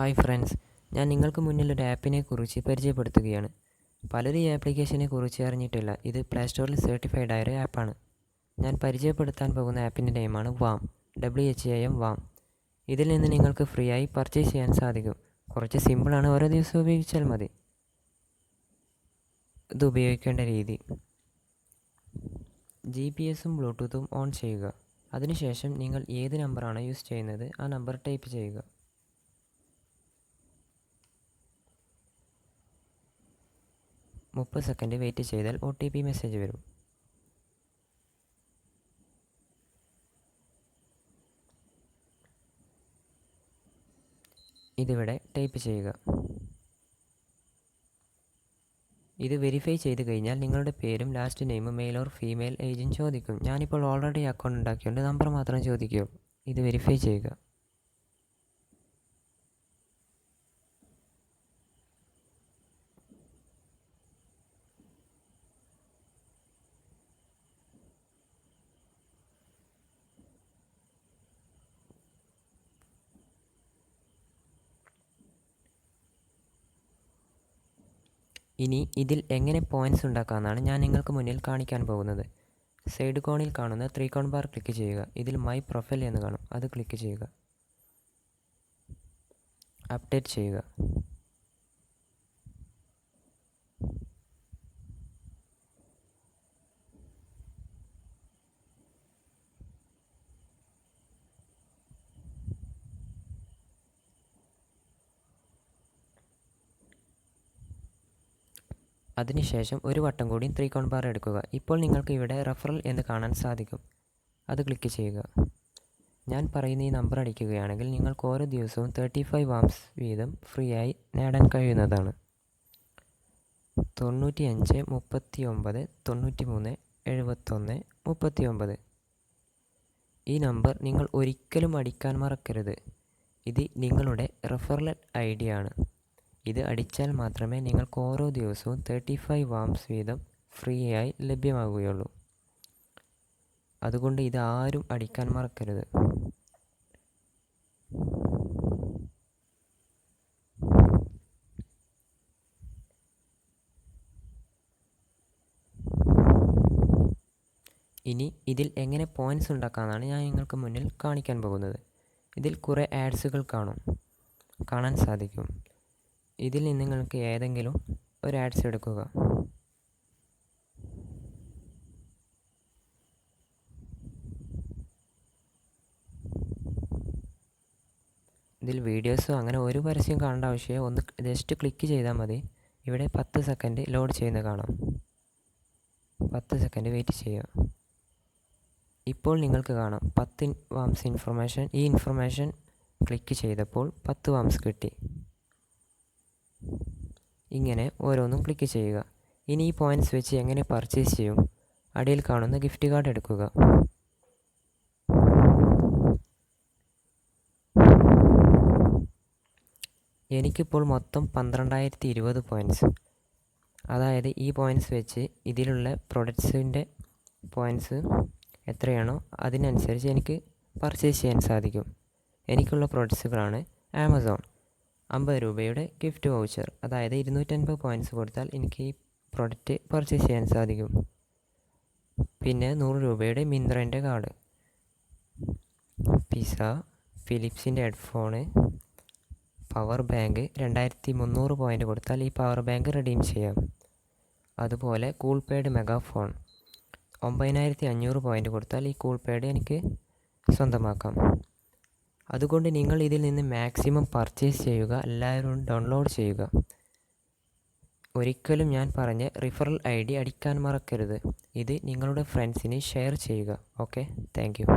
Hi friends, ഞാൻ നിങ്ങൾക്ക് മുന്നിൽ ഒരു ആപ്പിനെക്കുറിച്ച് പരിചയപ്പെടുത്തുകയാണ്. പലരും ഈ ആപ്ലിക്കേഷനെക്കുറിച്ച് അറിഞ്ഞിട്ടില്ല. ഇത് പ്ലേ സ്റ്റോറിൽ സർട്ടിഫൈഡ് ആയ ഒരു ആപ്പാണ്. ഞാൻ പരിചയപ്പെടുത്താൻ പോകുന്ന ആപ്പിൻ്റെ നെയിമാണ് വാം. WHAM warm. ഇതിൽ നിന്ന് നിങ്ങൾക്ക് ഫ്രീ ആയി പർച്ചേസ് ചെയ്യാൻ സാധിക്കും. കുറച്ച് സിമ്പിളാണ്, ഓരോ ദിവസവും ഉപയോഗിച്ചാൽ മതി. ഇത് ഉപയോഗിക്കേണ്ട രീതി: GPS-ഉം ബ്ലൂടൂത്തും ഓൺ ചെയ്യുക. അതിനുശേഷം നിങ്ങൾ ഏത് നമ്പറാണോ യൂസ് ചെയ്യുന്നത് ആ നമ്പർ ടൈപ്പ് ചെയ്യുക. മുപ്പത് സെക്കൻഡ് വെയിറ്റ് ചെയ്താൽ OTP മെസ്സേജ് വരും. ഇതിവിടെ ടൈപ്പ് ചെയ്യുക. ഇത് വെരിഫൈ ചെയ്ത് കഴിഞ്ഞാൽ നിങ്ങളുടെ പേരും ലാസ്റ്റ് നെയിമും മെയിൽ ഓർ ഫീമെയിൽ ഏജും ചോദിക്കും. ഞാനിപ്പോൾ ഓൾറെഡി അക്കൗണ്ട് ഉണ്ടാക്കിയുകൊണ്ട് നമ്പർ മാത്രം ചോദിക്കുകയുള്ളൂ. ഇത് വെരിഫൈ ചെയ്യുക. ഇനി ഇതിൽ എങ്ങനെ പോയിൻറ്റ്സ് ഉണ്ടാക്കാമെന്നാണ് ഞാൻ നിങ്ങൾക്ക് മുന്നിൽ കാണിക്കാൻ പോകുന്നത്. സൈഡ് കോണിൽ കാണുന്ന 3 കോൺ ബാർ ക്ലിക്ക് ചെയ്യുക. ഇതിൽ മൈ പ്രൊഫൈൽ എന്ന് കാണും, അത് ക്ലിക്ക് ചെയ്യുക. അപ്ഡേറ്റ് ചെയ്യുക. അതിനുശേഷം ഒരു വട്ടം കൂടി 3 കോൺ ബാർ എടുക്കുക. ഇപ്പോൾ നിങ്ങൾക്ക് ഇവിടെ റെഫറൽ എന്ന് കാണാൻ സാധിക്കും, അത് ക്ലിക്ക് ചെയ്യുക. ഞാൻ പറയുന്ന ഈ നമ്പർ അടിക്കുകയാണെങ്കിൽ നിങ്ങൾക്ക് ഓരോ ദിവസവും 35 വാംസ് വീതം ഫ്രീ ആയി നേടാൻ കഴിയുന്നതാണ്. 95 39 93 71 39. ഈ നമ്പർ നിങ്ങൾ ഒരിക്കലും അടിക്കാൻ മറക്കരുത്. ഇത് നിങ്ങളുടെ റെഫറൽ ID ആണ്. ഇത് അടിച്ചാൽ മാത്രമേ നിങ്ങൾക്ക് ഓരോ ദിവസവും 35 വാംസ് വീതം ഫ്രീ ആയി ലഭ്യമാകുകയുള്ളൂ. അതുകൊണ്ട് ഇത് ആരും അടിക്കാൻ മറക്കരുത്. ഇനി ഇതിൽ എങ്ങനെ പോയിൻറ്റ്സ് ഉണ്ടാക്കാമെന്നാണ് ഞാൻ നിങ്ങൾക്ക് മുന്നിൽ കാണിക്കാൻ പോകുന്നത്. ഇതിൽ കുറേ ആഡ്സുകൾ കാണാൻ സാധിക്കും. ഇതിൽ നിന്ന് നിങ്ങൾക്ക് ഏതെങ്കിലും ഒരു ആഡ്സ് എടുക്കുക. ഇതിൽ വീഡിയോസോ അങ്ങനെ ഒരു പരസ്യം കാണേണ്ട ആവശ്യമില്ല. ഒന്ന് ജസ്റ്റ് ക്ലിക്ക് ചെയ്താൽ മതി. ഇവിടെ 10 സെക്കൻഡ് ലോഡ് ചെയ്യുന്നത് കാണാം. 10 സെക്കൻഡ് വെയിറ്റ് ചെയ്യുക. ഇപ്പോൾ നിങ്ങൾക്ക് കാണാം 10 വാംസ് ഇൻഫർമേഷൻ. ഈ ഇൻഫർമേഷൻ ക്ലിക്ക് ചെയ്തപ്പോൾ 10 വാംസ് കിട്ടി. ഇങ്ങനെ ഓരോന്നും ക്ലിക്ക് ചെയ്യുക. ഇനി ഈ പോയിൻറ്റ്സ് വെച്ച് എങ്ങനെ പർച്ചേസ് ചെയ്യും? അടിയിൽ കാണുന്ന ഗിഫ്റ്റ് കാർഡ് എടുക്കുക. എനിക്കിപ്പോൾ മൊത്തം 12,020 പോയിൻറ്റ്സ്. അതായത് ഈ പോയിൻറ്റ്സ് വെച്ച് ഇതിലുള്ള പ്രൊഡക്ട്സിൻ്റെ പോയിൻറ്റ്സ് എത്രയാണോ അതിനനുസരിച്ച് എനിക്ക് പർച്ചേസ് ചെയ്യാൻ സാധിക്കും. എനിക്കുള്ള പ്രൊഡക്ട്സുകളാണ് ആമസോൺ 50 രൂപയുടെ ഗിഫ്റ്റ് വൗച്ചർ. അതായത് 250 പോയിൻറ്റ്സ് കൊടുത്താൽ എനിക്ക് ഈ പ്രൊഡക്റ്റ് പർച്ചേസ് ചെയ്യാൻ സാധിക്കും. പിന്നെ 100 രൂപയുടെ മിന്ത്രൻ്റെ കാർഡ്, പിസ്സ, ഫിലിപ്സിൻ്റെ ഹെഡ്ഫോണ്, പവർ ബാങ്ക് 2300 പോയിൻ്റ് കൊടുത്താൽ ഈ പവർ ബാങ്ക് റെഡീം ചെയ്യാം. അതുപോലെ കൂൾപേഡ് മെഗാഫോൺ 9500 പോയിൻ്റ് കൊടുത്താൽ ഈ കൂൾപേഡ് എനിക്ക് സ്വന്തമാക്കാം. അതുകൊണ്ട് നിങ്ങൾ ഇതിൽ നിന്ന് മാക്സിമം പർച്ചേസ് ചെയ്യുക, എല്ലാവരും ഡൗൺലോഡ് ചെയ്യുക. ഒരിക്കലും ഞാൻ പറഞ്ഞ റിഫറൽ ID അടിക്കാൻ മറക്കരുത്. ഇത് നിങ്ങളുടെ ഫ്രണ്ട്സിന് ഷെയർ ചെയ്യുക. Okay, thank you.